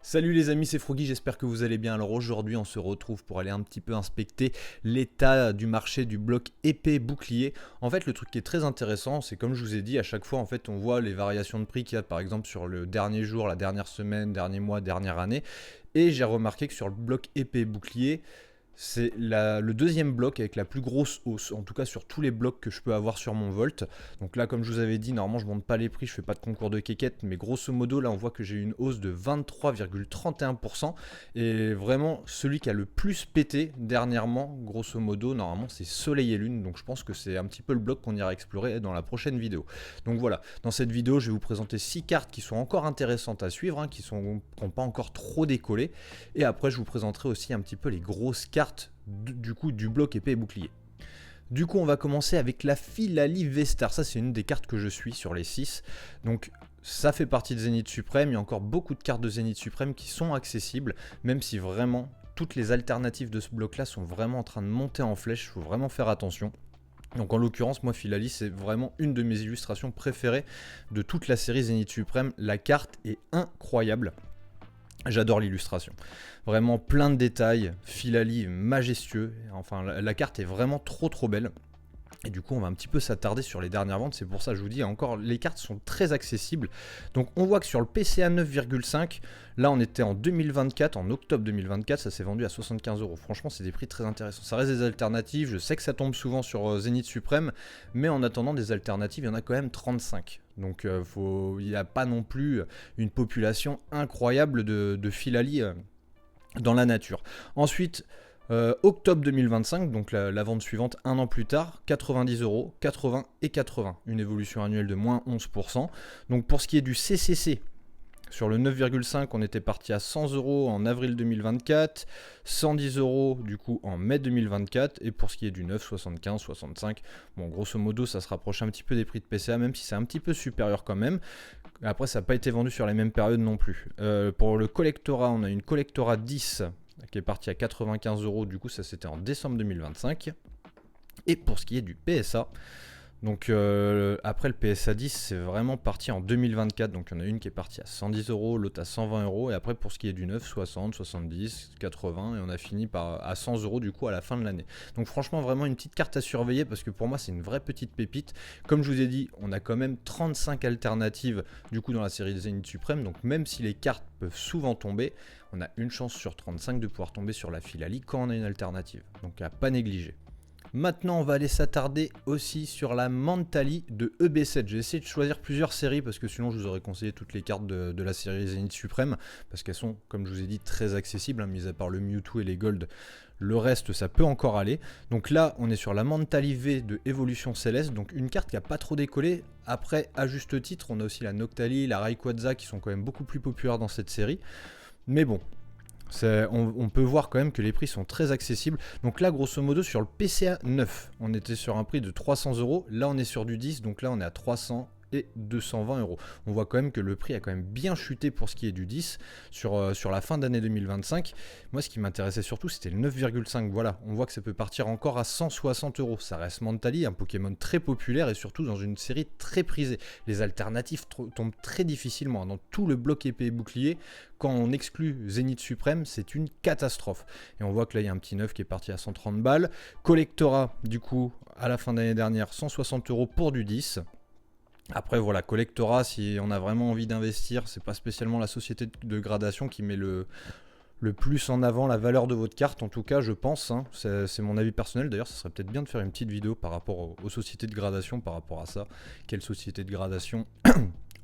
Salut les amis, c'est Froggy, j'espère que vous allez bien. Alors aujourd'hui on se retrouve pour aller un petit peu inspecter l'état du marché du bloc épée bouclier. En fait le truc qui est très intéressant, c'est comme je vous ai dit, à chaque fois en fait on voit les variations de prix qu'il y a par exemple sur le dernier jour, la dernière semaine, dernier mois, dernière année. Et j'ai remarqué que sur le bloc épée bouclier, c'est le deuxième bloc avec la plus grosse hausse, en tout cas sur tous les blocs que je peux avoir sur mon Volt. Donc là, comme je vous avais dit, normalement je ne monte pas les prix, je ne fais pas de concours de quéquette, mais grosso modo, là on voit que j'ai eu une hausse de 23,31%. Et vraiment, celui qui a le plus pété dernièrement, grosso modo, normalement c'est Soleil et Lune. Donc je pense que c'est un petit peu le bloc qu'on ira explorer dans la prochaine vidéo. Donc voilà, dans cette vidéo, je vais vous présenter 6 cartes qui sont encore intéressantes à suivre, qui n'ont pas encore trop décollé. Et après, je vous présenterai aussi un petit peu les grosses cartes du bloc épée et bouclier. Du coup, on va commencer avec la Philalie V-Star. Ça, c'est une des cartes que je suis sur les 6. Donc, ça fait partie de Zénith Suprême. Il y a encore beaucoup de cartes de Zénith Suprême qui sont accessibles, même si vraiment toutes les alternatives de ce bloc-là sont vraiment en train de monter en flèche. Il faut vraiment faire attention. Donc en l'occurrence, moi Philalie, c'est vraiment une de mes illustrations préférées de toute la série Zénith Suprême. La carte est incroyable. J'adore l'illustration, vraiment plein de détails, Philalie majestueux, enfin la carte est vraiment trop belle. Et du coup on va un petit peu s'attarder sur les dernières ventes, c'est pour ça que je vous dis encore les cartes sont très accessibles. Donc on voit que sur le PCA 9,5, là on était en 2024, en octobre 2024, ça s'est vendu à 75€. Franchement c'est des prix très intéressants, ça reste des alternatives, je sais que ça tombe souvent sur Zénith Suprême, mais en attendant des alternatives il y en a quand même 35. Donc il n'y a pas non plus une population incroyable de Philalie dans la nature. Ensuite, octobre 2025, donc la vente suivante, un an plus tard, 90€, 80 et 80, une évolution annuelle de moins 11%. Donc pour ce qui est du CCC, sur le 9,5, on était parti à 100€ en avril 2024, 110€ du coup en mai 2024, et pour ce qui est du 9, 75, 65, bon grosso modo ça se rapproche un petit peu des prix de PCA, même si c'est un petit peu supérieur quand même. Après ça n'a pas été vendu sur les mêmes périodes non plus. Pour le Collectora, on a une Collectora 10 qui est partie à 95€, du coup ça c'était en décembre 2025. Et pour ce qui est du PSA, donc après le PSA 10 c'est vraiment parti en 2024, donc il y en a une qui est partie à 110€, l'autre à 120€, et après pour ce qui est du 9, 60, 70, 80, et on a fini à 100€ du coup à la fin de l'année. Donc franchement vraiment une petite carte à surveiller, parce que pour moi c'est une vraie petite pépite. Comme je vous ai dit, on a quand même 35 alternatives du coup dans la série des Zénith Suprême, donc même si les cartes peuvent souvent tomber, on a une chance sur 35 de pouvoir tomber sur la Philalie quand on a une alternative, donc à pas négliger. Maintenant, on va aller s'attarder aussi sur la Mentali de EB7. J'ai essayé de choisir plusieurs séries parce que sinon je vous aurais conseillé toutes les cartes de la série Zénith Suprême, parce qu'elles sont, comme je vous ai dit, très accessibles, mis à part le Mewtwo et les Gold. Le reste, ça peut encore aller. Donc là, on est sur la Mentali V de Évolution Céleste, donc une carte qui n'a pas trop décollé. Après, à juste titre, on a aussi la Noctali, la Rayquaza qui sont quand même beaucoup plus populaires dans cette série. Mais bon, on peut voir quand même que les prix sont très accessibles. Donc là, grosso modo, sur le PCA 9, on était sur un prix de 300€. Là, on est sur du 10, donc là, on est à 300 et 220€. On voit quand même que le prix a quand même bien chuté pour ce qui est du 10 sur la fin d'année 2025. Moi, ce qui m'intéressait surtout, c'était le 9,5. Voilà, on voit que ça peut partir encore à 160€. Ça reste Mentali, un Pokémon très populaire et surtout dans une série très prisée. Les alternatives tombent très difficilement. Dans tout le bloc épée et bouclier, quand on exclut Zénith Suprême, c'est une catastrophe. Et on voit que là, il y a un petit 9 qui est parti à 130 balles. Collectora, du coup, à la fin d'année dernière, 160€ pour du 10. Après voilà, Collectora, si on a vraiment envie d'investir, c'est pas spécialement la société de gradation qui met le plus en avant la valeur de votre carte, en tout cas je pense, c'est mon avis personnel. D'ailleurs ça serait peut-être bien de faire une petite vidéo par rapport aux sociétés de gradation, par rapport à ça. Quelle société de gradation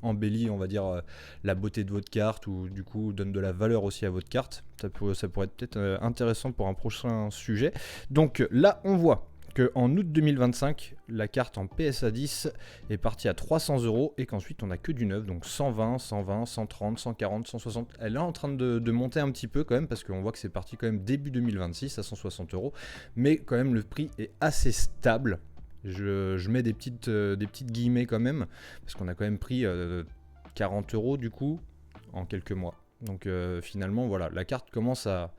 embellit, on va dire, la beauté de votre carte, ou du coup donne de la valeur aussi à votre carte. Ça pourrait être peut-être intéressant pour un prochain sujet. Donc là on voit qu'en août 2025, la carte en PSA 10 est partie à 300€ et qu'ensuite on n'a que du neuf, donc 120, 120, 130, 140, 160. Elle est en train de monter un petit peu quand même, parce qu'on voit que c'est parti quand même début 2026 à 160€, mais quand même le prix est assez stable. Je mets des petites guillemets quand même, parce qu'on a quand même pris 40€ du coup en quelques mois. Donc finalement voilà, la carte commence à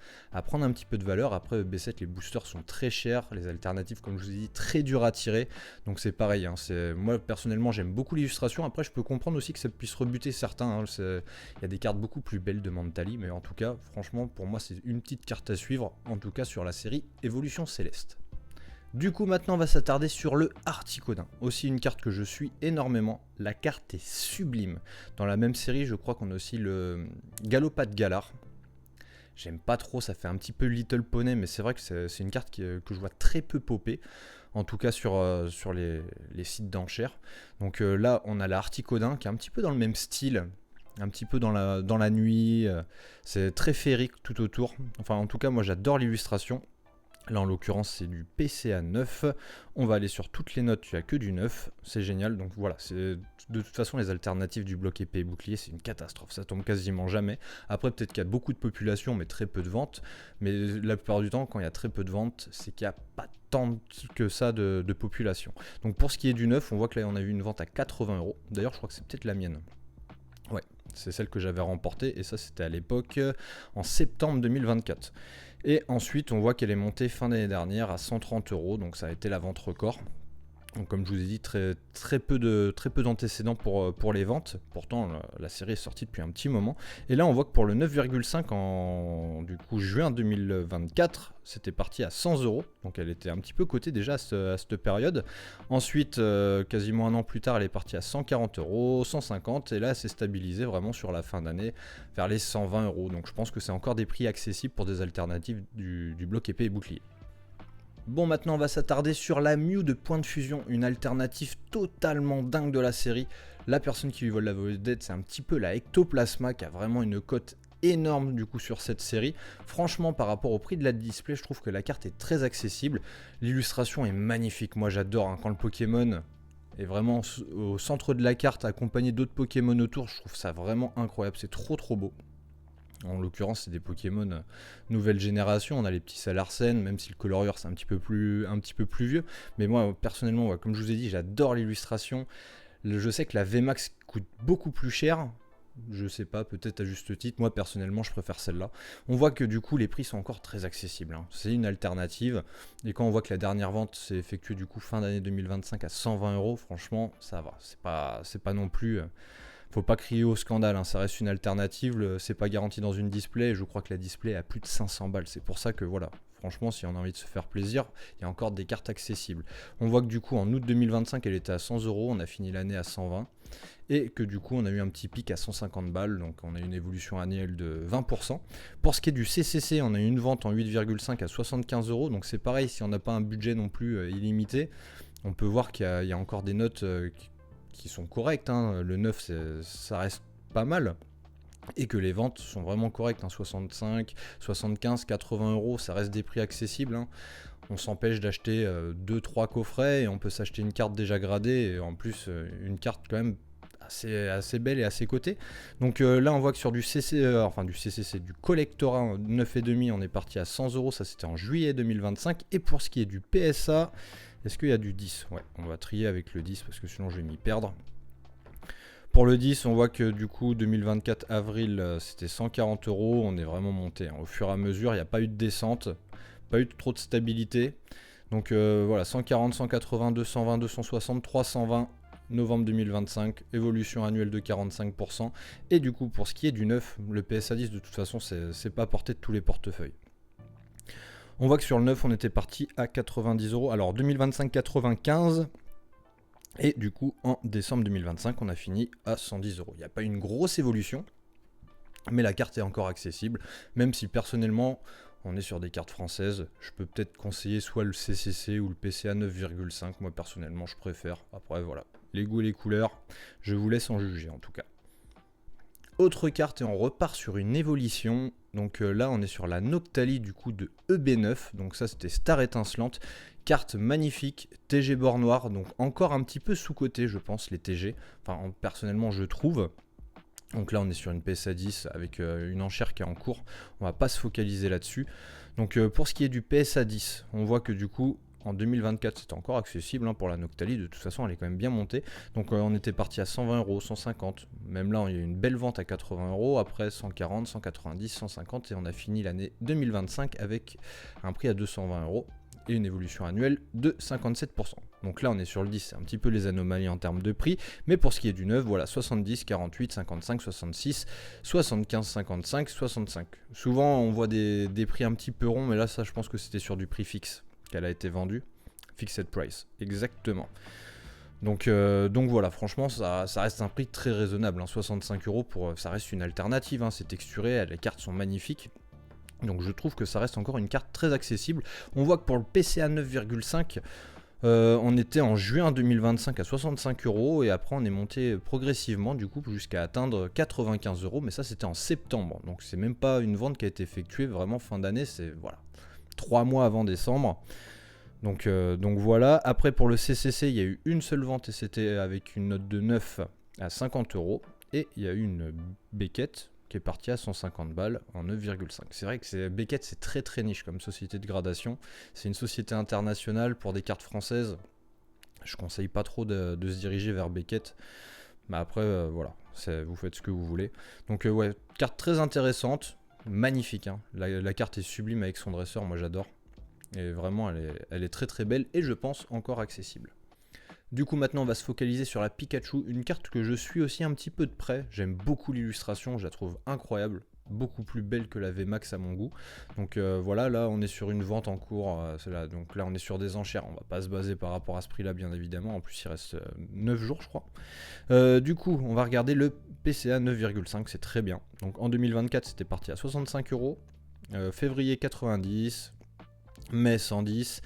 prendre un petit peu de valeur. Après B7, les boosters sont très chers, les alternatives comme je vous ai dit très dures à tirer. Donc c'est pareil, hein, moi personnellement j'aime beaucoup l'illustration. Après je peux comprendre aussi que ça puisse rebuter certains, hein. Il y a des cartes beaucoup plus belles de Mentali, mais en tout cas franchement pour moi c'est une petite carte à suivre, en tout cas sur la série Évolution Céleste. Du coup maintenant on va s'attarder sur le Articodin, aussi une carte que je suis énormément, la carte est sublime. Dans la même série je crois qu'on a aussi le Galopade Galar, j'aime pas trop, ça fait un petit peu Little Poney, mais c'est vrai que c'est une carte que je vois très peu popper, en tout cas sur les sites d'enchères. Donc là on a l'Articodin qui est un petit peu dans le même style, un petit peu dans la nuit, c'est très féerique tout autour, enfin en tout cas moi j'adore l'illustration. Là en l'occurrence c'est du PCA 9, on va aller sur toutes les notes, il n'y a que du 9, c'est génial, donc voilà, de toute façon les alternatives du bloc épée et bouclier c'est une catastrophe, ça tombe quasiment jamais. Après peut-être qu'il y a beaucoup de population mais très peu de ventes, mais la plupart du temps quand il y a très peu de ventes c'est qu'il n'y a pas tant que ça de population. Donc pour ce qui est du 9, on voit que là on a eu une vente à 80 €, d'ailleurs je crois que c'est peut-être la mienne. Ouais, c'est celle que j'avais remportée et ça c'était à l'époque en septembre 2024. Et ensuite on voit qu'elle est montée fin d'année dernière à 130 €, donc ça a été la vente record. Donc comme je vous ai dit, très peu d'antécédents pour les ventes. Pourtant la série est sortie depuis un petit moment. Et là on voit que pour le 9,5 en du coup juin 2024, c'était parti à 100 €. Donc elle était un petit peu cotée déjà à cette période. Ensuite, quasiment un an plus tard, elle est partie à 140 €, 150 €. Et là elle s'est stabilisée vraiment sur la fin d'année vers les 120 €. Donc je pense que c'est encore des prix accessibles pour des alternatives du bloc épée et bouclier. Bon, maintenant on va s'attarder sur la Mew de Point de Fusion, une alternative totalement dingue de la série. La personne qui lui vole la vedette, c'est un petit peu la Ectoplasma qui a vraiment une cote énorme du coup sur cette série. Franchement par rapport au prix de la display, je trouve que la carte est très accessible. L'illustration est magnifique, moi j'adore hein, quand le Pokémon est vraiment au centre de la carte accompagné d'autres Pokémon autour, je trouve ça vraiment incroyable, c'est trop beau. En l'occurrence, c'est des Pokémon nouvelle génération. On a les petits Salarsen, même si le colorieur c'est un petit peu plus vieux. Mais moi, personnellement, comme je vous ai dit, j'adore l'illustration. Je sais que la VMAX coûte beaucoup plus cher. Je sais pas, peut-être à juste titre. Moi, personnellement, je préfère celle-là. On voit que du coup, les prix sont encore très accessibles, hein. C'est une alternative. Et quand on voit que la dernière vente s'est effectuée du coup fin d'année 2025 à 120 €, franchement, ça va. C'est pas non plus... Faut pas crier au scandale, hein, ça reste une alternative, c'est pas garanti dans une display, je crois que la display a plus de 500 balles, c'est pour ça que voilà, franchement si on a envie de se faire plaisir, il y a encore des cartes accessibles. On voit que du coup en août 2025 elle était à 100 €, on a fini l'année à 120, et que du coup on a eu un petit pic à 150 balles, donc on a une évolution annuelle de 20%. Pour ce qui est du CCC, on a eu une vente en 8,5 à 75 €, donc c'est pareil, si on n'a pas un budget non plus illimité, on peut voir qu'il y a encore des notes qui sont correctes, hein. Le 9 ça reste pas mal et que les ventes sont vraiment correctes, hein. 65, 75, 80 €, ça reste des prix accessibles, hein. On s'empêche d'acheter 2-3 coffrets et on peut s'acheter une carte déjà gradée et en plus une carte quand même assez belle et assez cotée. Donc là on voit que sur du CC, c'est du collectorat 9,5, on est parti à 100 €, ça c'était en juillet 2025. Et pour ce qui est du PSA, est-ce qu'il y a du 10? Ouais, on va trier avec le 10 parce que sinon je vais m'y perdre. Pour le 10, on voit que du coup 2024 avril c'était 140 €, on est vraiment monté, hein. Au fur et à mesure, il n'y a pas eu de descente, pas eu trop de stabilité. Donc voilà, 140, 180, 220, 260, 320, novembre 2025, évolution annuelle de 45%. Et du coup pour ce qui est du 9, le PSA 10 de toute façon c'est pas porté de tous les portefeuilles. On voit que sur le 9, on était parti à 90 €. Alors 2025, 95. Et du coup, en décembre 2025, on a fini à 110 €. Il n'y a pas une grosse évolution, mais la carte est encore accessible. Même si personnellement, on est sur des cartes françaises, je peux peut-être conseiller soit le CCC ou le PCA 9,5. Moi personnellement, je préfère. Après voilà, les goûts et les couleurs, je vous laisse en juger en tout cas. Autre carte et on repart sur une évolution. Donc là on est sur la Noctali du coup de EB9. Donc ça c'était Star Étincelante. Carte magnifique, TG bord noir. Donc encore un petit peu sous-coté je pense les TG. Enfin personnellement je trouve. Donc là on est sur une PSA 10 avec une enchère qui est en cours. On va pas se focaliser là-dessus. Donc pour ce qui est du PSA 10, on voit que du coup En 2024, c'était encore accessible hein, pour la Noctali. De toute façon, elle est quand même bien montée. Donc, on était parti à 120 euros, 150. Même là, il y a eu une belle vente à 80 euros. Après, 140, 190, 150. Et on a fini l'année 2025 avec un prix à 220 euros et une évolution annuelle de 57%. Donc là, on est sur le 10. C'est un petit peu les anomalies en termes de prix. Mais pour ce qui est du neuf, voilà, 70, 48, 55, 66, 75, 55, 65. Souvent, on voit des prix un petit peu ronds. Mais là, ça, je pense que c'était sur du prix fixe qu'elle a été vendue. Fixed price, exactement. Donc voilà, franchement, ça reste un prix très raisonnable. Hein, 65 euros, ça reste une alternative. Hein, c'est texturé, les cartes sont magnifiques. Donc je trouve que ça reste encore une carte très accessible. On voit que pour le PCA 9,5, on était en juin 2025 à 65 euros. Et après, on est monté progressivement, du coup, jusqu'à atteindre 95 euros. Mais ça, c'était en septembre. Donc c'est même pas une vente qui a été effectuée vraiment fin d'année. C'est voilà, 3 mois avant décembre. Donc voilà. Après pour le CCC, il y a eu une seule vente et c'était avec une note de 9 à 50 euros. Et il y a eu une Beckett qui est partie à 150 balles en 9,5. C'est vrai que Beckett, c'est très très niche comme société de gradation. C'est une société internationale pour des cartes françaises. Je conseille pas trop de se diriger vers Beckett. Mais après, voilà, vous faites ce que vous voulez. Donc ouais, carte très intéressante, magnifique. Hein. La carte est sublime avec son dresseur, moi j'adore. Et vraiment, elle est très très belle et je pense encore accessible. Du coup, maintenant, on va se focaliser sur la Pikachu, une carte que je suis aussi un petit peu de près. J'aime beaucoup l'illustration, je la trouve incroyable, beaucoup plus belle que la VMAX à mon goût. Donc voilà, là, on est sur une vente en cours. Donc là, on est sur des enchères. On va pas se baser par rapport à ce prix-là, bien évidemment. En plus, il reste 9 jours, je crois. Du coup, on va regarder le PCA 9,5, c'est très bien. Donc en 2024, c'était parti à 65 euros. Février 90. Mai 110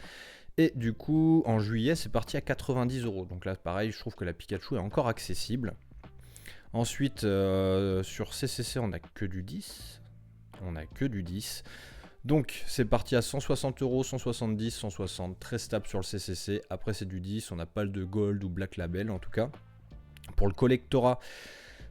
et du coup en juillet c'est parti à 90 euros. Donc là pareil, je trouve que la Pikachu est encore accessible. Ensuite sur CCC on a que du 10. Donc c'est parti à 160 euros, 170, 160, très stable sur le CCC. Après c'est du 10, on n'a pas le de Gold ou Black Label en tout cas. Pour le collectorat,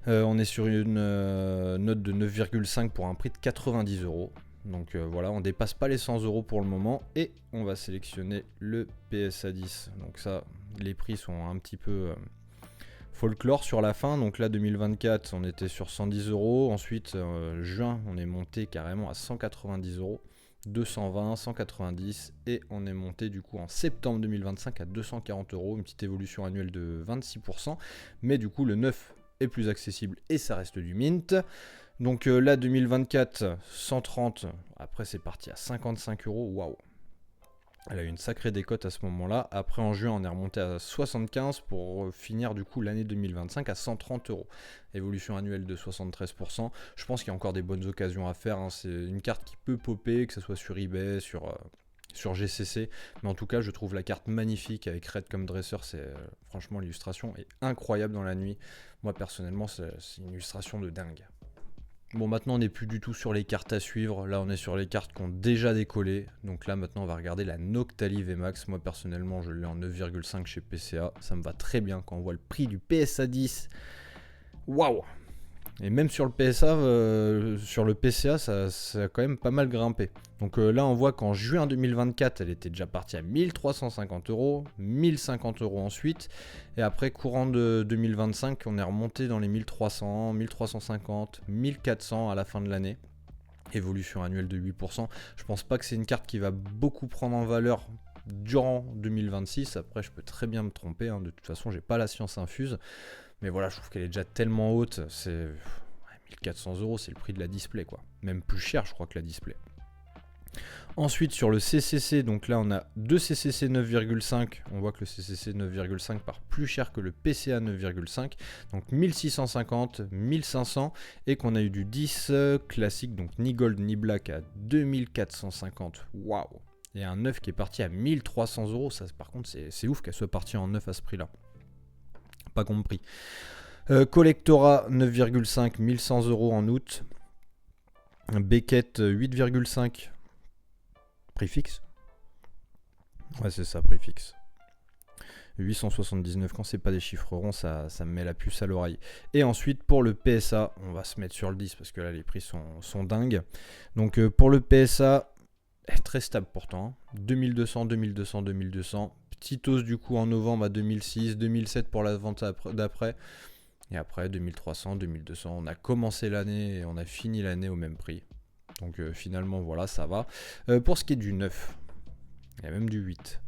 on est sur une note de 9,5 pour un prix de 90 euros. Donc voilà, on dépasse pas les 100 euros pour le moment et on va sélectionner le PSA 10. Donc ça, les prix sont un petit peu folklore sur la fin. Donc là 2024, on était sur 110 euros. Ensuite juin, on est monté carrément à 190 euros, 220, 190 et on est monté du coup en septembre 2025 à 240 euros, une petite évolution annuelle de 26%. Mais du coup le 9 est plus accessible et ça reste du mint. Donc là 2024 130, après c'est parti à 55 euros, waouh. Elle a eu une sacrée décote à ce moment-là. Après en juin on est remonté à 75 pour finir du coup l'année 2025 à 130 euros. Évolution annuelle de 73%. Je pense qu'il y a encore des bonnes occasions à faire. Hein. C'est une carte qui peut popper, que ce soit sur eBay, sur GCC. Mais en tout cas je trouve la carte magnifique avec Red comme dresseur. Franchement l'illustration est incroyable dans la nuit. Moi personnellement c'est une illustration de dingue. Bon, maintenant on n'est plus du tout sur les cartes à suivre, là on est sur les cartes qui ont déjà décollé. Donc là maintenant on va regarder la Noctali VMAX. Moi personnellement je l'ai en 9,5 chez PCA, ça me va très bien quand on voit le prix du PSA 10. Waouh! Et même sur le PSA, sur le PCA, ça a quand même pas mal grimpé. Donc là, on voit qu'en juin 2024, elle était déjà partie à 1350 euros, 1050 euros ensuite. Et après, courant de 2025, on est remonté dans les 1300, 1350, 1400 à la fin de l'année. Évolution annuelle de 8%. Je pense pas que c'est une carte qui va beaucoup prendre en valeur durant 2026. Après, je peux très bien me tromper. Hein. De toute façon, j'ai pas la science infuse. Mais voilà, je trouve qu'elle est déjà tellement haute, c'est 1400 euros, c'est le prix de la display, quoi. Même plus cher, je crois, que la display. Ensuite, sur le CCC, donc là, on a deux CCC 9,5. On voit que le CCC 9,5 part plus cher que le PCA 9,5. Donc 1650, 1500. Et qu'on a eu du 10 classique, donc ni gold ni black, à 2450. Waouh! Et un 9 qui est parti à 1300 euros. Ça, par contre, c'est ouf qu'elle soit partie en 9 à ce prix-là. Pas compris. Collectora 9,5, 1100 euros en août. Beckett 8,5. Prix fixe. Ouais, c'est ça, prix fixe. 879, quand c'est pas des chiffres ronds, ça me met la puce à l'oreille. Et ensuite, pour le PSA, on va se mettre sur le 10 parce que là, les prix sont dingues. Donc, pour le PSA, Très stable pourtant, hein. 2200, 2200, 2200. Petite hausse du coup en novembre à 2006, 2007 pour la vente d'après. Et après 2300, 2200. On a commencé l'année et on a fini l'année au même prix. Donc finalement voilà, ça va. Pour ce qui est du 9, il y a même du 8.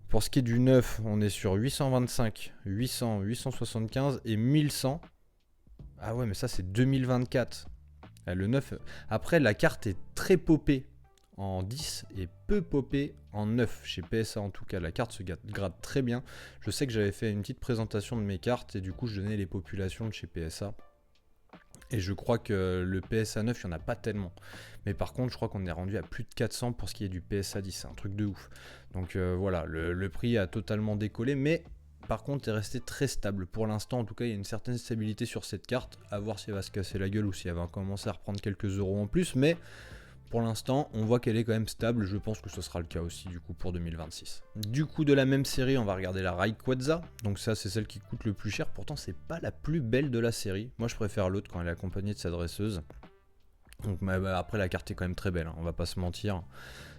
Pour ce qui est du 9, on est sur 825, 800, 875 et 1100. Ah ouais, mais ça c'est 2024. Le 9. Après, la carte est très popée en 10 et peu popée en 9. Chez PSA en tout cas, la carte se grade très bien. Je sais que j'avais fait une petite présentation de mes cartes et du coup je donnais les populations de chez PSA. Et je crois que le PSA 9, il n'y en a pas tellement. Mais par contre, je crois qu'on est rendu à plus de 400 pour ce qui est du PSA 10. C'est un truc de ouf. Donc voilà, le prix a totalement décollé. Mais par contre, est resté très stable. Pour l'instant, en tout cas, il y a une certaine stabilité sur cette carte. À voir si elle va se casser la gueule ou si elle va commencer à reprendre quelques euros en plus. Mais pour l'instant, on voit qu'elle est quand même stable. Je pense que ce sera le cas aussi du coup pour 2026. Du coup, de la même série, on va regarder la Rayquaza. Donc ça, c'est celle qui coûte le plus cher. Pourtant, c'est pas la plus belle de la série. Moi, je préfère l'autre quand elle est accompagnée de sa dresseuse. Donc après, la carte est quand même très belle, hein, on va pas se mentir.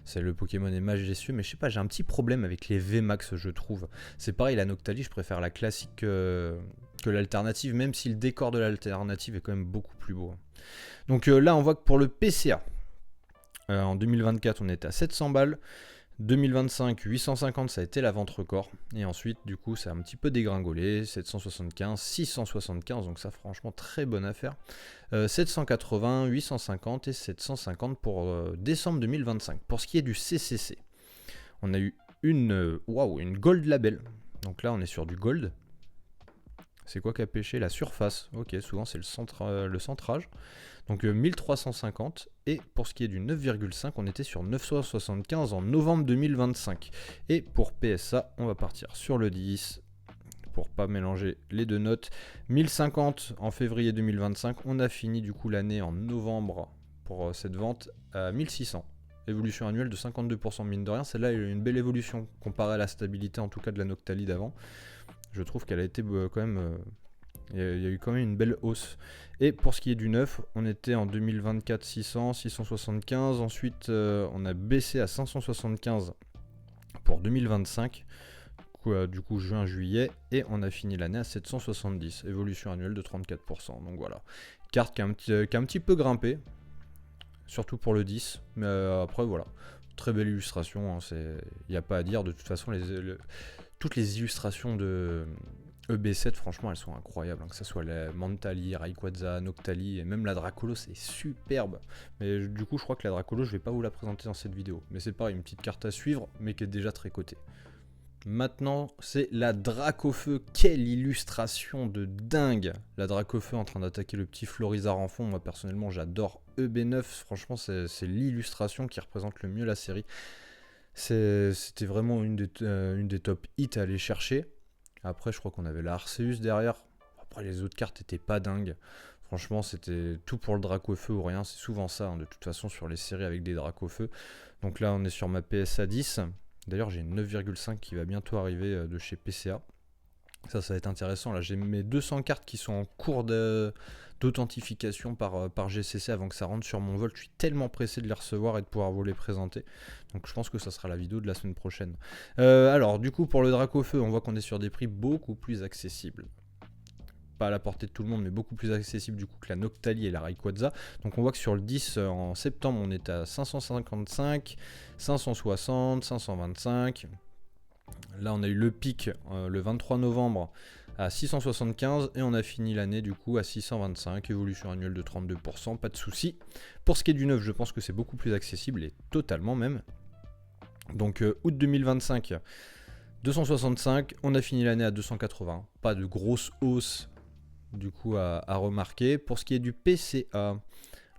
C'est le Pokémon est majestueux, mais je sais pas, j'ai un petit problème avec les VMAX, je trouve. C'est pareil, la Noctali, je préfère la classique que l'alternative, même si le décor de l'alternative est quand même beaucoup plus beau. Donc là, on voit que pour le PCA, en 2024, on était à 700 balles. 2025, 850, ça a été la vente record. Et ensuite, du coup, ça a un petit peu dégringolé. 775, 675, donc ça, franchement, très bonne affaire. 780, 850 et 750 pour décembre 2025. Pour ce qui est du CCC, on a eu une Gold Label. Donc là, on est sur du Gold. C'est quoi qu'a pêché? La surface. Ok, souvent, c'est le centrage. Donc 1350, et pour ce qui est du 9,5, on était sur 975 en novembre 2025. Et pour PSA, on va partir sur le 10, pour pas mélanger les deux notes. 1050 en février 2025, on a fini du coup l'année en novembre pour cette vente à 1600. Évolution annuelle de 52%, mine de rien, celle-là a eu une belle évolution comparée à la stabilité en tout cas de la Noctali d'avant. Je trouve qu'elle a été quand même... il y a eu quand même une belle hausse. Et pour ce qui est du 9, on était en 2024 600, 675. Ensuite, on a baissé à 575 pour 2025. Du coup, juin-juillet. Et on a fini l'année à 770. Évolution annuelle de 34%. Donc voilà. Carte qui a un petit peu grimpé. Surtout pour le 10. Mais après, voilà. Très belle illustration. Hein, il n'y a pas à dire. De toute façon, toutes les illustrations de EB7, franchement, elles sont incroyables. Hein, que ce soit la Mantali, Rayquaza, Noctali et même la Dracolo, c'est superbe. Mais du coup, je crois que la Dracolo, je vais pas vous la présenter dans cette vidéo. Mais c'est pareil, une petite carte à suivre, mais qui est déjà très cotée. Maintenant, c'est la Dracofeu. Quelle illustration de dingue! La Dracofeu en train d'attaquer le petit Florizarre en fond. Moi, personnellement, j'adore EB9. Franchement, c'est l'illustration qui représente le mieux la série. C'était vraiment une des top hits à aller chercher. Après, je crois qu'on avait la Arceus derrière. Après, les autres cartes étaient pas dingues. Franchement, c'était tout pour le Dracofeu ou rien. C'est souvent ça, hein, de toute façon, sur les séries avec des Dracofeu. Donc là, on est sur ma PSA 10. D'ailleurs, j'ai une 9,5 qui va bientôt arriver de chez PCA. Ça va être intéressant. Là, j'ai mes 200 cartes qui sont en cours d'authentification par GCC avant que ça rentre sur mon vol. Je suis tellement pressé de les recevoir et de pouvoir vous les présenter. Donc je pense que ça sera la vidéo de la semaine prochaine. Alors du coup pour le Dracofeu, on voit qu'on est sur des prix beaucoup plus accessibles. Pas à la portée de tout le monde, mais beaucoup plus accessible du coup que la Noctali et la Rayquaza. Donc on voit que sur le 10 en septembre, on est à 555, 560, 525. Là on a eu le pic le 23 novembre à 675 et on a fini l'année du coup à 625, évolution annuelle de 32%, pas de souci. Pour ce qui est du 9, je pense que c'est beaucoup plus accessible et totalement même. Donc août 2025, 265, on a fini l'année à 280, pas de grosse hausse du coup à remarquer. Pour ce qui est du PCA,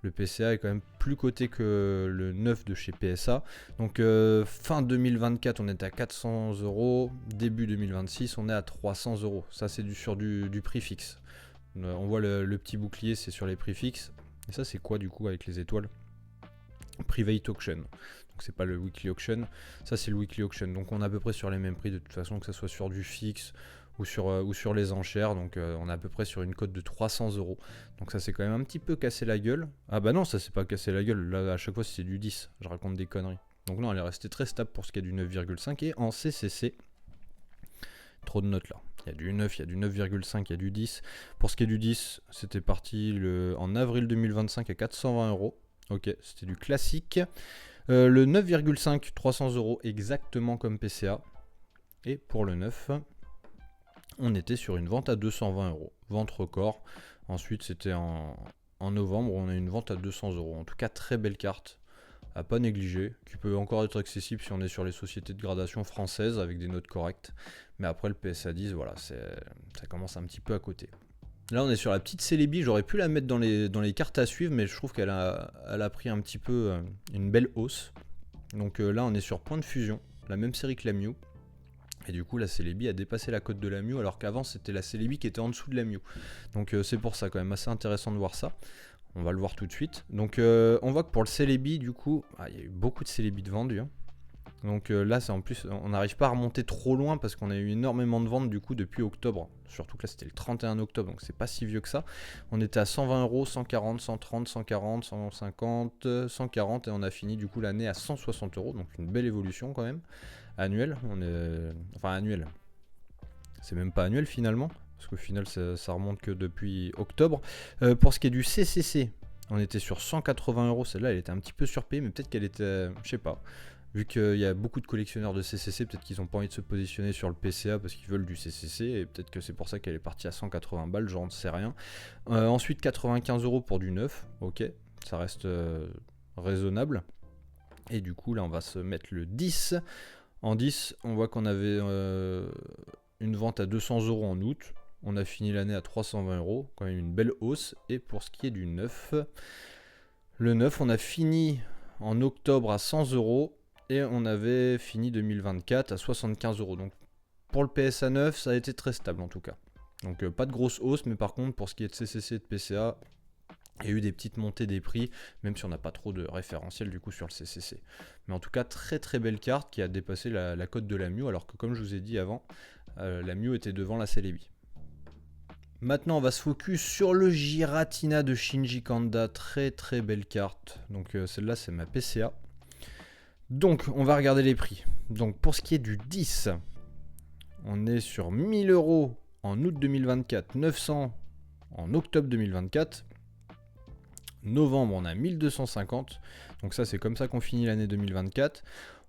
le PCA est quand même plus coté que le 9 de chez PSA. Donc fin 2024, on est à 400 €. Début 2026, on est à 300 €. Ça, c'est sur du prix fixe. On voit le petit bouclier, c'est sur les prix fixes. Et ça, c'est quoi du coup avec les étoiles? Private Auction. Donc c'est pas le Weekly Auction. Ça, c'est le Weekly Auction. Donc on est à peu près sur les mêmes prix de toute façon, que ce soit sur du fixe ou sur les enchères. Donc on est à peu près sur une cote de 300 euros. Donc ça c'est quand même un petit peu cassé la gueule. Ah bah non, ça c'est pas cassé la gueule. Là à chaque fois c'est du 10. Je raconte des conneries. Donc non, elle est restée très stable pour ce qui est du 9,5. Et en CCC, trop de notes là. Il y a du 9, il y a du 9,5, il y a du 10. Pour ce qui est du 10, c'était parti en avril 2025 à 420 euros. Ok, c'était du classique. Le 9,5, 300 euros exactement comme PCA. Et pour le 9, on était sur une vente à 220 euros. Vente record. Ensuite, c'était en novembre, on a une vente à 200 euros. En tout cas, très belle carte. À pas négliger, qui peut encore être accessible si on est sur les sociétés de gradation françaises avec des notes correctes. Mais après le PSA 10, voilà, ça commence un petit peu à côté. Là on est sur la petite Celebi, j'aurais pu la mettre dans les cartes à suivre, mais je trouve qu'elle a pris un petit peu une belle hausse. Donc là on est sur Point de Fusion, la même série que la Mew. Et du coup la Celebi a dépassé la cote de la Mew, alors qu'avant c'était la Celebi qui était en dessous de la Mew. Donc c'est pour ça quand même assez intéressant de voir ça. On va le voir tout de suite. Donc on voit que pour le Celebi, du coup, il y a eu beaucoup de Celebi de vendus. Hein. Donc là, c'est en plus, on n'arrive pas à remonter trop loin parce qu'on a eu énormément de ventes du coup depuis octobre. Surtout que là, c'était le 31 octobre, donc c'est pas si vieux que ça. On était à 120 euros, 140, 130, 140, 150, 140 et on a fini du coup l'année à 160 euros. Donc une belle évolution quand même. Annuelle, enfin annuelle. C'est même pas annuel finalement. Parce qu'au final, ça remonte que depuis octobre. Pour ce qui est du CCC, on était sur 180 euros. Celle-là, elle était un petit peu surpayée, mais peut-être qu'elle était, je sais pas. Vu qu'il y a beaucoup de collectionneurs de CCC, peut-être qu'ils n'ont pas envie de se positionner sur le PCA parce qu'ils veulent du CCC. Et peut-être que c'est pour ça qu'elle est partie à 180 balles, j'en sais rien. Ensuite, 95 euros pour du neuf. Ok, ça reste raisonnable. Et du coup, là, on va se mettre le 10. En 10, on voit qu'on avait une vente à 200 euros en août. On a fini l'année à 320 euros, quand même une belle hausse. Et pour ce qui est du 9, le 9, on a fini en octobre à 100 euros et on avait fini 2024 à 75 euros. Donc pour le PSA 9, ça a été très stable en tout cas. Donc pas de grosse hausse, mais par contre pour ce qui est de CCC et de PCA, il y a eu des petites montées des prix, même si on n'a pas trop de référentiel du coup sur le CCC. Mais en tout cas, très très belle carte qui a dépassé la cote de la Mew, alors que comme je vous ai dit avant, la Mew était devant la Celebi. Maintenant, on va se focus sur le Giratina de Shinji Kanda. Très très belle carte. Donc celle-là, c'est ma PCA. Donc, on va regarder les prix. Donc, pour ce qui est du 10, on est sur 1000 euros en août 2024, 900 en octobre 2024. Novembre, on a 1250. Donc ça, c'est comme ça qu'on finit l'année 2024.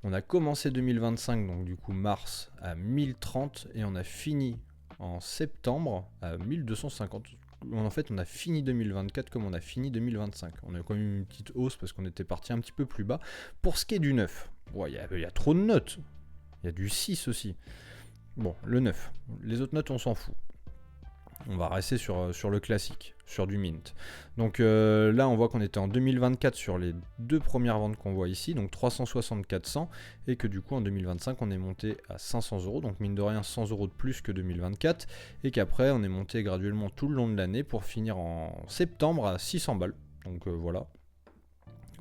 On a commencé 2025, donc du coup mars, à 1030. Et on a fini en septembre à 1250. En fait, on a fini 2024 comme on a fini 2025. On a quand même une petite hausse parce qu'on était parti un petit peu plus bas. Pour ce qui est du 9, il y a trop de notes. Il y a du 6 aussi. Bon, le 9. Les autres notes, on s'en fout. On va rester sur le classique, sur du mint. Donc là, on voit qu'on était en 2024 sur les deux premières ventes qu'on voit ici, donc 360-400, et que du coup en 2025, on est monté à 500 euros, donc mine de rien 100 euros de plus que 2024, et qu'après, on est monté graduellement tout le long de l'année pour finir en septembre à 600 balles. Donc voilà.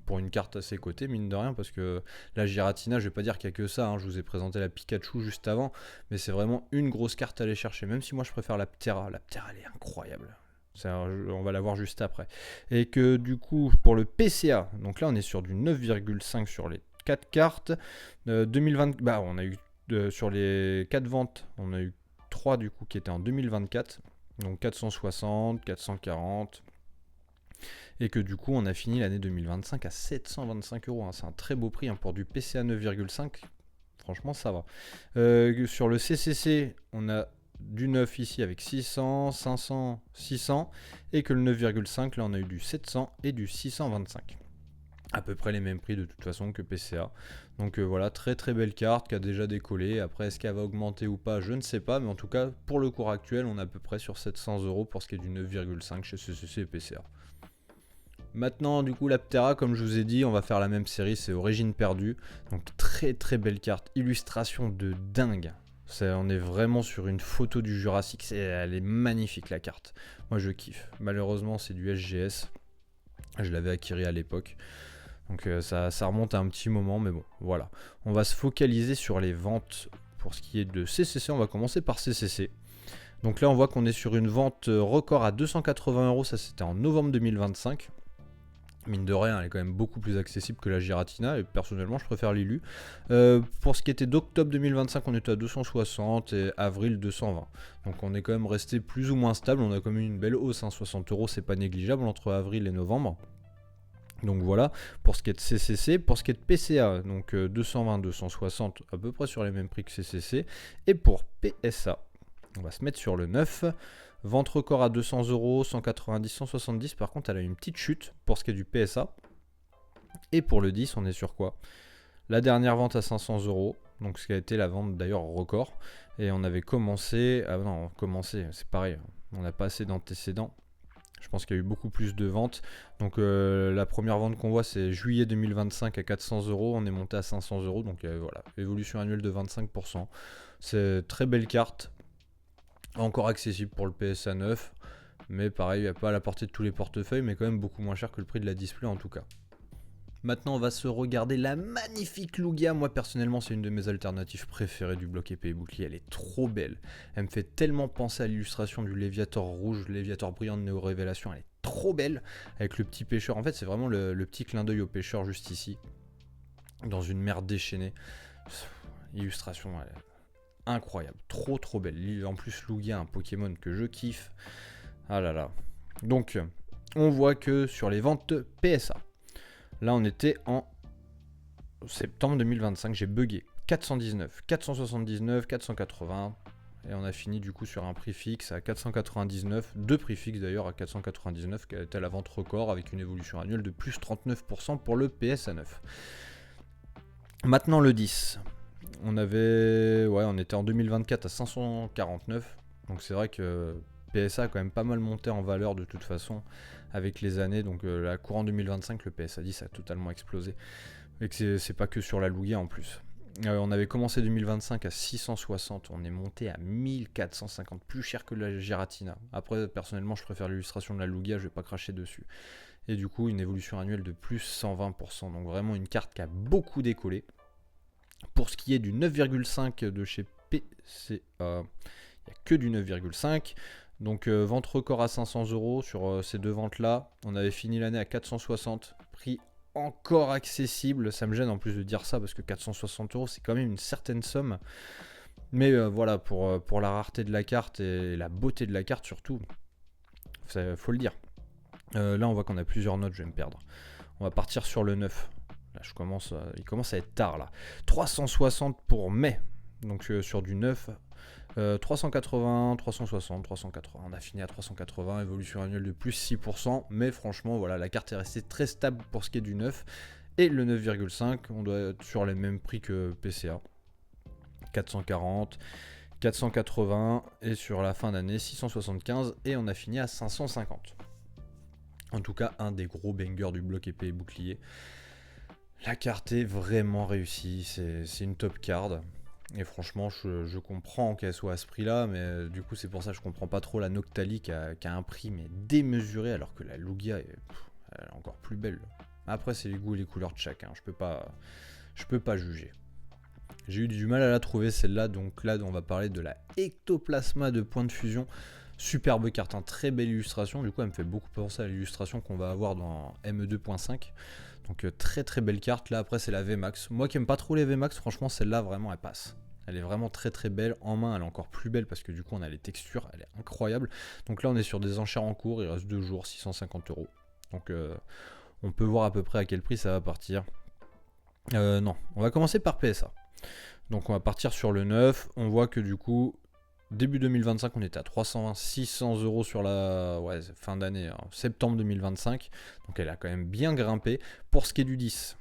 Pour une carte à ses côtés, mine de rien, parce que la Giratina, je vais pas dire qu'il y a que ça, hein, je vous ai présenté la Pikachu juste avant, mais c'est vraiment une grosse carte à aller chercher, même si moi je préfère la Ptera. La Ptera, elle est incroyable. On va la voir juste après. Et que du coup, pour le PCA, donc là on est sur du 9,5 sur les 4 cartes. 2020, on a eu sur les 4 ventes, on a eu 3 du coup qui étaient en 2024, donc 460, 440. Et que du coup on a fini l'année 2025 à 725 euros. Hein. C'est un très beau prix hein, pour du PCA 9,5. Franchement ça va. Sur le CCC, on a du 9 ici avec 600, 500, 600. Et que le 9,5, là on a eu du 700 et du 625. À peu près les mêmes prix de toute façon que PCA. Donc voilà, très très belle carte qui a déjà décollé. Après, est-ce qu'elle va augmenter ou pas, je ne sais pas. Mais en tout cas, pour le cours actuel, on est à peu près sur 700 euros pour ce qui est du 9,5 chez CCC et PCA. Maintenant, du coup, la Ptera, comme je vous ai dit, on va faire la même série, c'est Origine perdue. Donc, très très belle carte, illustration de dingue. On est vraiment sur une photo du Jurassique, elle est magnifique la carte. Moi, je kiffe. Malheureusement, c'est du SGS. Je l'avais acquis à l'époque. Donc, ça remonte à un petit moment, mais bon, voilà. On va se focaliser sur les ventes pour ce qui est de CCC. On va commencer par CCC. Donc là on voit qu'on est sur une vente record à 280 €, ça c'était en novembre 2025. Mine de rien, elle est quand même beaucoup plus accessible que la Giratina et personnellement je préfère l'Ilu. Pour ce qui était d'octobre 2025, on était à 260 et avril 220. Donc on est quand même resté plus ou moins stable, on a quand même eu une belle hausse, hein, 60 €, c'est pas négligeable entre avril et novembre. Donc voilà, pour ce qui est de CCC, pour ce qui est de PCA, donc 220, 260, à peu près sur les mêmes prix que CCC. Et pour PSA, on va se mettre sur le 9. Vente record à 200 €, 190, 170. Par contre, elle a une petite chute pour ce qui est du PSA. Et pour le 10, on est sur quoi? La dernière vente à 500 €, donc ce qui a été la vente d'ailleurs record. Et on avait commencé. Ah non, c'est pareil, on n'a pas assez d'antécédents. Je pense qu'il y a eu beaucoup plus de ventes. Donc la première vente qu'on voit, c'est juillet 2025 à 400 €. On est monté à 500 €. Donc voilà, évolution annuelle de 25%. C'est très belle carte. Encore accessible pour le PSA 9. Mais pareil, il n'y a pas à la portée de tous les portefeuilles, mais quand même beaucoup moins cher que le prix de la display en tout cas. Maintenant, on va se regarder la magnifique Lugia. Moi, personnellement, c'est une de mes alternatives préférées du bloc épée et bouclier. Elle est trop belle. Elle me fait tellement penser à l'illustration du Léviator rouge, Léviator brillant de Néo Révélation. Elle est trop belle avec le petit pêcheur. En fait, c'est vraiment le petit clin d'œil au pêcheur juste ici, dans une mer déchaînée. Illustration, elle est incroyable. Trop belle. En plus, Lugia, un Pokémon que je kiffe. Ah là là. Donc, on voit que sur les ventes PSA, là, on était en septembre 2025, j'ai bugué. 419, 479, 480. Et on a fini du coup sur un prix fixe à 499. Deux prix fixes d'ailleurs à 499, qui a été la vente record avec une évolution annuelle de plus 39% pour le PSA 9. Maintenant le 10. On était en 2024 à 549. Donc c'est vrai que PSA a quand même pas mal monté en valeur de toute façon avec les années. Donc la courant 2025, le PSA 10 a totalement explosé. Et que c'est pas que sur la Lugia en plus. On avait commencé 2025 à 660, on est monté à 1450, plus cher que la Giratina. Après, personnellement, je préfère l'illustration de la Lugia, je vais pas cracher dessus. Et du coup, une évolution annuelle de plus 120%. Donc vraiment une carte qui a beaucoup décollé. Pour ce qui est du 9,5 de chez PCA, il n'y a que du 9,5. Donc vente record à 500 € sur ces deux ventes-là. On avait fini l'année à 460, prix encore accessible. Ça me gêne en plus de dire ça parce que 460 € c'est quand même une certaine somme. Mais voilà, pour la rareté de la carte et la beauté de la carte surtout, faut le dire. Là on voit qu'on a plusieurs notes, je vais me perdre. On va partir sur le 9. Là, il commence à être tard là. 360 pour mai. Donc sur du 9. 380, 360, 380. On a fini à 380, évolution annuelle de plus 6%. Mais franchement, voilà, la carte est restée très stable pour ce qui est du 9. Et le 9,5, on doit être sur les mêmes prix que PCA. 440, 480 et sur la fin d'année 675 et on a fini à 550. En tout cas, un des gros bangers du bloc épée et bouclier. La carte est vraiment réussie, c'est une top card. Et franchement, je comprends qu'elle soit à ce prix-là, mais du coup, c'est pour ça que je comprends pas trop la Noctali qui a un prix mais démesuré, alors que la Lugia elle est encore plus belle. Après, c'est les goûts et les couleurs de chacun, je peux pas juger. J'ai eu du mal à la trouver celle-là, donc là, on va parler de la Ectoplasma de Point de Fusion. Superbe carte, hein, très belle illustration, du coup, elle me fait beaucoup penser à l'illustration qu'on va avoir dans ME2.5. Donc très belle carte. Là après c'est la VMAX. Moi qui aime pas trop les VMAX, franchement celle-là vraiment elle passe. Elle est vraiment très belle. En main elle est encore plus belle parce que du coup on a les textures. Elle est incroyable. Donc là on est sur des enchères en cours. Il reste 2 jours, 650 €. Donc on peut voir à peu près à quel prix ça va partir. Non, on va commencer par PSA. Donc on va partir sur le 9. On voit que du coup début 2025, on était à 320, 600 € sur la fin d'année, hein, septembre 2025. Donc elle a quand même bien grimpé. Pour ce qui est du 10,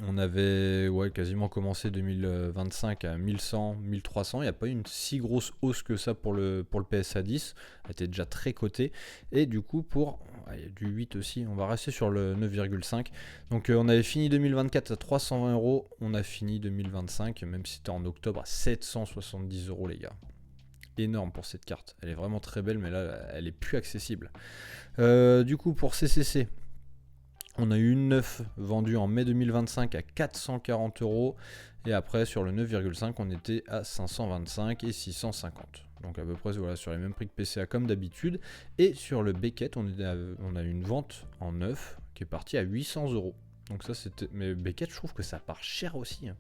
on avait quasiment commencé 2025 à 1100, 1300. Il n'y a pas eu une si grosse hausse que ça pour le PSA 10. Elle était déjà très cotée. Et du coup, il y a du 8 aussi. On va rester sur le 9,5. Donc on avait fini 2024 à 320 €. On a fini 2025, même si c'était en octobre, à 770 € les gars. Énorme pour cette carte. Elle est vraiment très belle, mais là, elle est plus accessible. Du coup, pour CCC, On a eu une 9 vendue en mai 2025 à 440 euros. Et après, sur le 9,5, on était à 525 et 650. Donc à peu près voilà, sur les mêmes prix que PCA comme d'habitude. Et sur le Beckett, on a eu une vente en 9 qui est partie à 800 euros. Donc ça c'était. Mais Beckett, je trouve que ça part cher aussi, hein.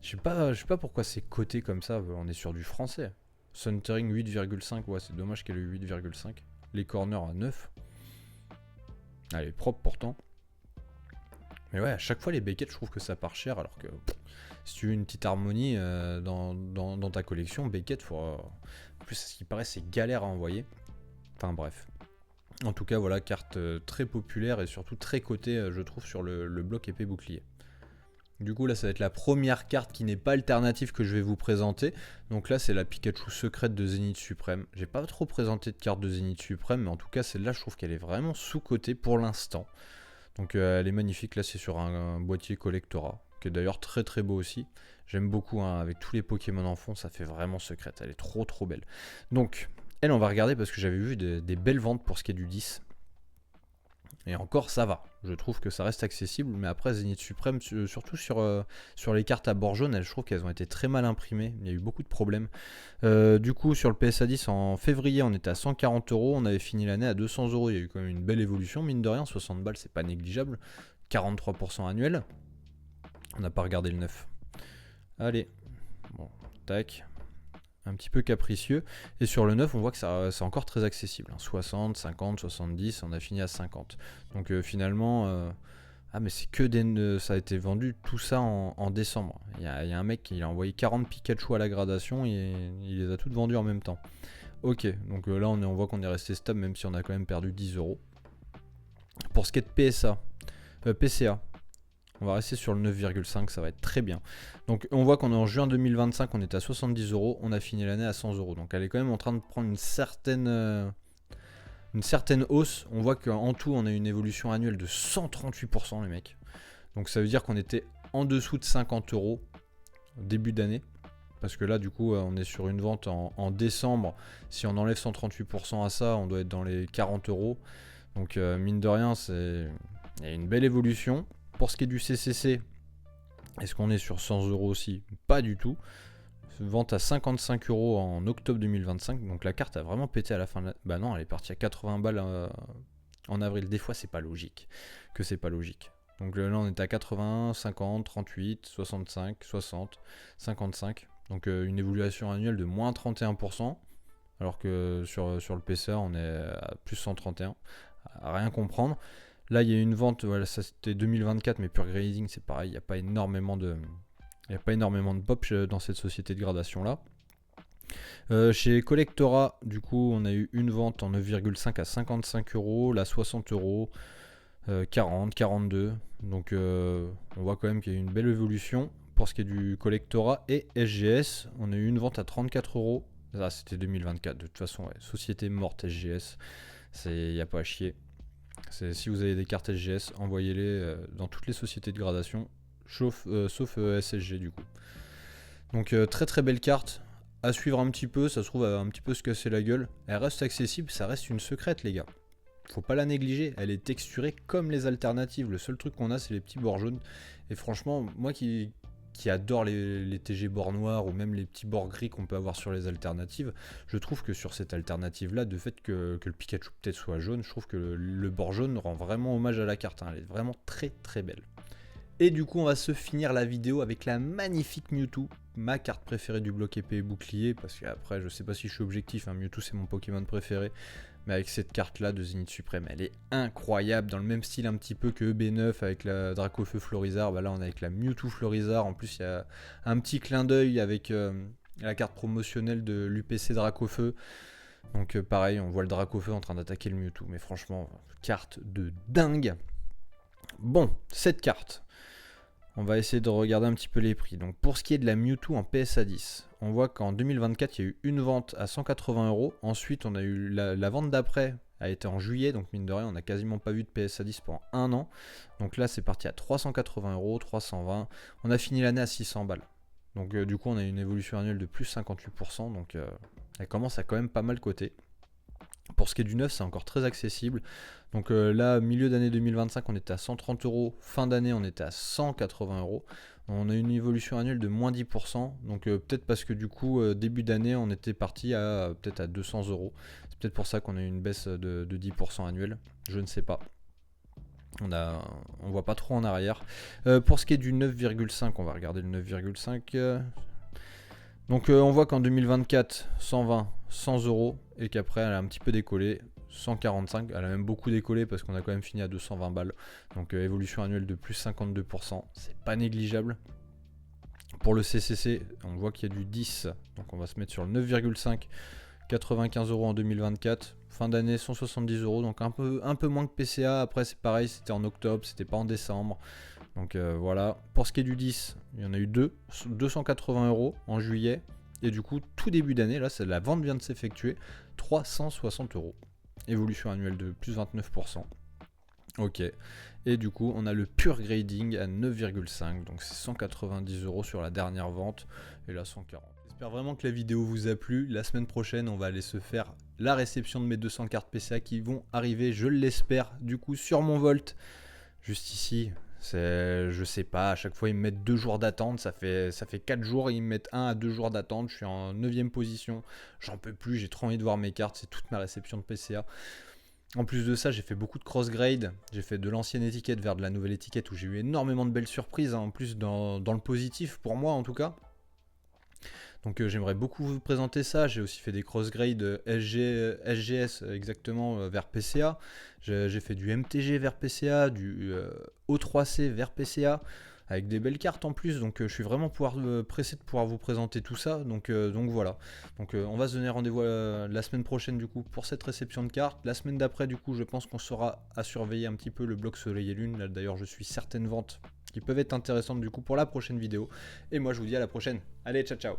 Je sais pas pourquoi c'est coté comme ça. On est sur du français. Suntering 8,5. Ouais, c'est dommage qu'elle ait eu 8,5. Les corners à 9. Elle est propre pourtant. Mais ouais, à chaque fois les Beckett, je trouve que ça part cher. Alors que si tu veux une petite harmonie dans ta collection, Beckett, en plus, ce qui paraît, c'est galère à envoyer. Enfin bref. En tout cas, voilà, carte très populaire et surtout très cotée, je trouve, sur le bloc épée bouclier. Du coup, là, ça va être la première carte qui n'est pas alternative que je vais vous présenter. Donc là, c'est la Pikachu secrète de Zénith Suprême. J'ai pas trop présenté de carte de Zénith Suprême, mais en tout cas, celle-là, je trouve qu'elle est vraiment sous-cotée pour l'instant. Donc elle est magnifique. Là, c'est sur un boîtier Collectora, qui est d'ailleurs très très beau aussi. J'aime beaucoup, hein, avec tous les Pokémon en fond, ça fait vraiment secrète. Elle est trop trop belle. Donc, elle, on va regarder parce que j'avais vu des belles ventes pour ce qui est du 10. Et encore, ça va. Je trouve que ça reste accessible. Mais après, Zénith Suprême, surtout sur les cartes à bord jaune, je trouve qu'elles ont été très mal imprimées. Il y a eu beaucoup de problèmes. Du coup, sur le PSA 10, en février, on était à 140 euros. On avait fini l'année à 200 euros. Il y a eu quand même une belle évolution, mine de rien. 60 balles, c'est pas négligeable. 43% annuel. On n'a pas regardé le 9. Allez. Bon, tac. Un petit peu capricieux. Et sur le 9, on voit que c'est encore très accessible. 60, 50, 70, on a fini à 50. Donc finalement, ah mais c'est que ça a été vendu tout ça en décembre. Il y a un mec qui a envoyé 40 Pikachu à la gradation et il les a toutes vendues en même temps. Ok, donc là on voit qu'on est resté stable même si on a quand même perdu 10 euros. Pour ce qui est de PCA, on va rester sur le 9,5, ça va être très bien. Donc on voit qu'on est en juin 2025, on est à 70 euros, on a fini l'année à 100 euros. Donc elle est quand même en train de prendre une certaine hausse. On voit qu'en tout, on a une évolution annuelle de 138%, les mecs. Donc ça veut dire qu'on était en dessous de 50 euros début d'année. Parce que là, du coup, on est sur une vente en décembre. Si on enlève 138% à ça, on doit être dans les 40 euros. Donc mine de rien, il y a une belle évolution. Pour ce qui est du CCC, est-ce qu'on est sur 100 euros aussi? Pas du tout. Vente à 55 euros en octobre 2025. Donc la carte a vraiment pété à la fin de Bah non, elle est partie à 80 balles en avril. Des fois, c'est pas logique. Donc là, on est à 81, 50, 38, 65, 60, 55. Donc une évaluation annuelle de moins 31%. Alors que sur le PCA, on est à plus 131. À rien comprendre. Là, il y a une vente, voilà, ça c'était 2024, mais Pure Grading, c'est pareil, il n'y a pas énormément de pop dans cette société de gradation là. Chez Collectora, du coup, on a eu une vente en 9,5 à 55 euros, là 60 euros, 40, 42. Donc on voit quand même qu'il y a eu une belle évolution. Pour ce qui est du Collectora et SGS, on a eu une vente à 34 euros. Là, c'était 2024, de toute façon, ouais, société morte SGS, il n'y a pas à chier. Si vous avez des cartes SGS, envoyez-les dans toutes les sociétés de gradation, sauf SSG du coup. Donc très très belle carte, à suivre un petit peu, ça se trouve à un petit peu se casser la gueule. Elle reste accessible, ça reste une secrète les gars. Faut pas la négliger, elle est texturée comme les alternatives. Le seul truc qu'on a, c'est les petits bords jaunes. Et franchement, moi qui adore les TG bords noirs ou même les petits bords gris qu'on peut avoir sur les alternatives, je trouve que sur cette alternative là, de fait que le Pikachu peut-être soit jaune, je trouve que le bord jaune rend vraiment hommage à la carte, hein. Elle est vraiment très très belle. Et du coup on va se finir la vidéo avec la magnifique Mewtwo, ma carte préférée du bloc épée et bouclier, parce qu'après je sais pas si je suis objectif, hein, Mewtwo c'est mon Pokémon préféré. Mais avec cette carte là de Zénith Suprême, elle est incroyable, dans le même style un petit peu que EB9 avec la Dracofeu Florizard. Bah là on est avec la Mewtwo Florizard, en plus il y a un petit clin d'œil avec la carte promotionnelle de l'UPC Dracofeu. Donc pareil, on voit le Dracofeu en train d'attaquer le Mewtwo, mais franchement, carte de dingue. Bon, cette carte, on va essayer de regarder un petit peu les prix. Donc pour ce qui est de la Mewtwo en PSA 10, on voit qu'en 2024, il y a eu une vente à 180 euros. Ensuite, on a eu la vente d'après, a été en juillet. Donc mine de rien, on n'a quasiment pas vu de PSA 10 pendant un an. Donc là, c'est parti à 380 euros, 320. On a fini l'année à 600 balles. Donc du coup, on a une évolution annuelle de plus 58%. Donc elle commence à quand même pas mal coter. Pour ce qui est du neuf, c'est encore très accessible. Donc là, milieu d'année 2025, on était à 130 euros. Fin d'année, on était à 180 euros. On a une évolution annuelle de moins 10%. Donc peut-être parce que du coup, début d'année, on était parti à peut-être à 200 euros. C'est peut-être pour ça qu'on a eu une baisse de 10% annuelle. Je ne sais pas. On voit pas trop en arrière. Pour ce qui est du 9,5, on va regarder le 9,5. Donc on voit qu'en 2024, 120, 100 euros, et qu'après elle a un petit peu décollé, 145, elle a même beaucoup décollé parce qu'on a quand même fini à 220 balles. Donc évolution annuelle de plus 52%, c'est pas négligeable. Pour le CCC, on voit qu'il y a du 10, donc on va se mettre sur le 9,5, 95 euros en 2024. Fin d'année 170 euros, donc un peu moins que PCA. Après c'est pareil, c'était en octobre, c'était pas en décembre. Donc voilà. Pour ce qui est du 10, il y en a eu 280 euros en juillet. Et du coup, tout début d'année, là, la vente vient de s'effectuer, 360 euros. Évolution annuelle de plus 29%. Ok. Et du coup, on a le pure grading à 9,5. Donc c'est 190 euros sur la dernière vente. Et là, 140. J'espère vraiment que la vidéo vous a plu. La semaine prochaine, on va aller se faire la réception de mes 200 cartes PCA qui vont arriver, je l'espère, du coup, sur mon Volt. Juste ici. Je sais pas, à chaque fois ils me mettent 2 jours d'attente, ça fait 4 jours, ils me mettent 1 à 2 jours d'attente, je suis en 9ème position, j'en peux plus, j'ai trop envie de voir mes cartes, c'est toute ma réception de PCA. En plus de ça, j'ai fait beaucoup de cross-grade, j'ai fait de l'ancienne étiquette vers de la nouvelle étiquette où j'ai eu énormément de belles surprises, hein, en plus dans le positif, pour moi en tout cas. Donc j'aimerais beaucoup vous présenter ça. J'ai aussi fait des cross-grades SGS exactement vers PCA. J'ai fait du MTG vers PCA, du O3C vers PCA, avec des belles cartes en plus. Donc je suis vraiment pressé de pouvoir vous présenter tout ça. Donc voilà. Donc on va se donner rendez-vous la semaine prochaine du coup pour cette réception de cartes. La semaine d'après du coup je pense qu'on sera à surveiller un petit peu le bloc Soleil et Lune. Là d'ailleurs je suis certaines ventes qui peuvent être intéressantes du coup pour la prochaine vidéo. Et moi je vous dis à la prochaine. Allez, ciao ciao.